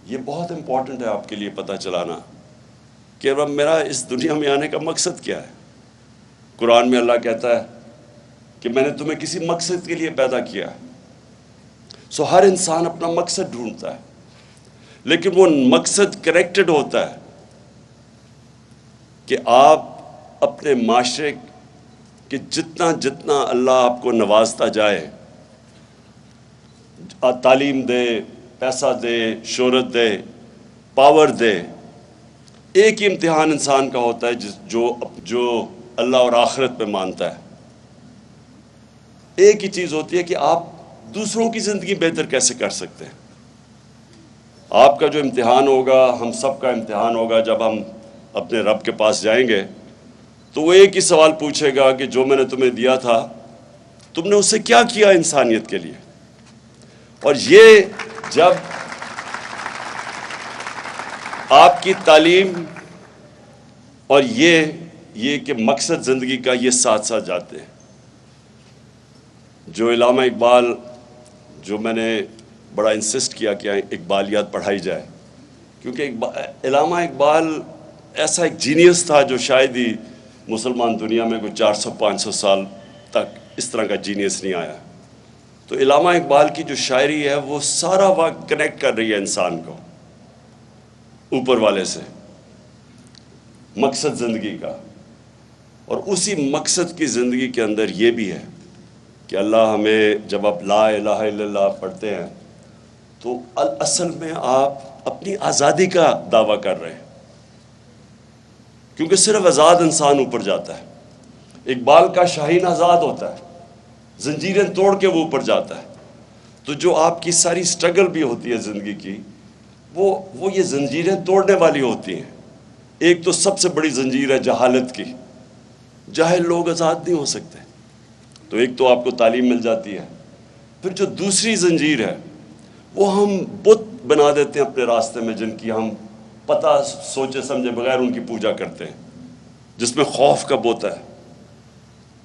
یہ بہت امپورٹنٹ ہے آپ کے لیے پتہ چلانا کہ اب میرا اس دنیا میں آنے کا مقصد کیا ہے. قرآن میں اللہ کہتا ہے کہ میں نے تمہیں کسی مقصد کے لیے پیدا کیا ہے. سو ہر انسان اپنا مقصد ڈھونڈتا ہے، لیکن وہ مقصد کریکٹڈ ہوتا ہے کہ آپ اپنے معاشرے کہ جتنا اللہ آپ کو نوازتا جائے، تعلیم دے، پیسہ دے، شہرت دے، پاور دے، ایک ہی امتحان انسان کا ہوتا ہے جو اللہ اور آخرت پہ مانتا ہے. ایک ہی چیز ہوتی ہے کہ آپ دوسروں کی زندگی بہتر کیسے کر سکتے ہیں. آپ کا جو امتحان ہوگا، ہم سب کا امتحان ہوگا، جب ہم اپنے رب کے پاس جائیں گے تو وہ ایک ہی سوال پوچھے گا کہ جو میں نے تمہیں دیا تھا تم نے اسے کیا کیا انسانیت کے لیے. اور یہ جب آپ کی تعلیم اور یہ کہ مقصد زندگی کا یہ ساتھ ساتھ جاتے ہیں. جو علامہ اقبال، جو میں نے بڑا انسسٹ کیا کہ اقبالیات پڑھائی جائے، کیونکہ علامہ اقبال ایسا ایک جینیس تھا جو شاید ہی مسلمان دنیا میں کوئی 400-500 سال تک اس طرح کا جینیس نہیں آیا. تو علامہ اقبال کی جو شاعری ہے وہ سارا وقت کنیکٹ کر رہی ہے انسان کو اوپر والے سے، مقصد زندگی کا. اور اسی مقصد کی زندگی کے اندر یہ بھی ہے کہ اللہ ہمیں، جب آپ لا الہ الا اللہ پڑھتے ہیں تو اصل میں آپ اپنی آزادی کا دعویٰ کر رہے ہیں، کیونکہ صرف آزاد انسان اوپر جاتا ہے. اقبال کا شاہین آزاد ہوتا ہے، زنجیریں توڑ کے وہ اوپر جاتا ہے. تو جو آپ کی ساری سٹرگل بھی ہوتی ہے زندگی کی، وہ یہ زنجیریں توڑنے والی ہوتی ہیں. ایک تو سب سے بڑی زنجیر ہے جہالت کی، جاہل لوگ آزاد نہیں ہو سکتے. تو ایک تو آپ کو تعلیم مل جاتی ہے. پھر جو دوسری زنجیر ہے وہ ہم بت بنا دیتے ہیں اپنے راستے میں، جن کی ہم پتہ سوچے سمجھے بغیر ان کی پوجا کرتے ہیں، جس میں خوف کا بت ہے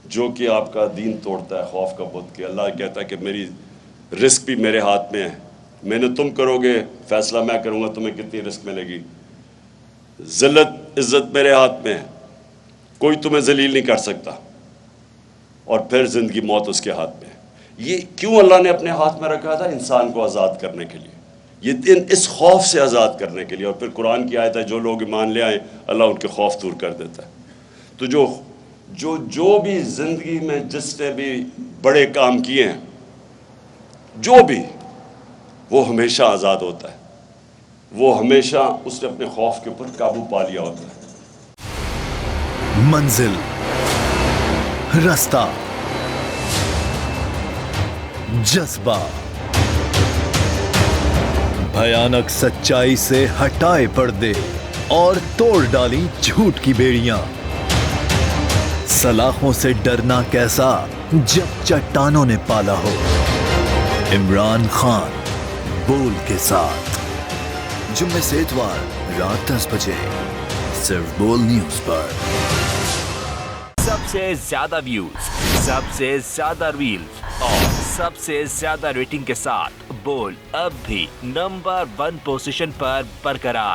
جو کہ آپ کا دین توڑتا ہے. خوف کا بت کہ اللہ کہتا ہے کہ میری رزق بھی میرے ہاتھ میں ہے، محنت تم کرو گے، فیصلہ میں کروں گا تمہیں کتنی رزق ملے گی. ذلت عزت میرے ہاتھ میں ہے، کوئی تمہیں ذلیل نہیں کر سکتا. اور پھر زندگی موت اس کے ہاتھ میں ہے. یہ کیوں اللہ نے اپنے ہاتھ میں رکھا تھا؟ انسان کو آزاد کرنے کے لیے، یہ دن اس خوف سے آزاد کرنے کے لیے. اور پھر قرآن کی آیت ہے جو لوگ ایمان لے آئیں اللہ ان کے خوف دور کر دیتا ہے. تو جو بھی زندگی میں جس نے بھی بڑے کام کیے ہیں، جو بھی، وہ ہمیشہ آزاد ہوتا ہے. وہ ہمیشہ اس نے اپنے خوف کے اوپر قابو پا لیا ہوتا ہے. منزل، رستہ، جذبہ، بھیانک سچائی سے ہٹائے پردے اور توڑ ڈالی جھوٹ کی بیڑیاں. سلاخوں سے ڈرنا کیسا جب چٹانوں نے پالا ہو. عمران خان بول کے ساتھ، جمعے سے اتوار رات 10 بجے صرف بول نیوز پر. سب سے زیادہ ویوز، سب سے زیادہ ریلز اور سب سے زیادہ ریٹنگ کے ساتھ بول اب بھی نمبر 1 پوزیشن پر برقرار.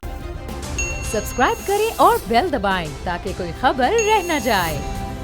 سبسکرائب کریں اور بیل دبائیں تاکہ کوئی خبر رہ نہ جائے.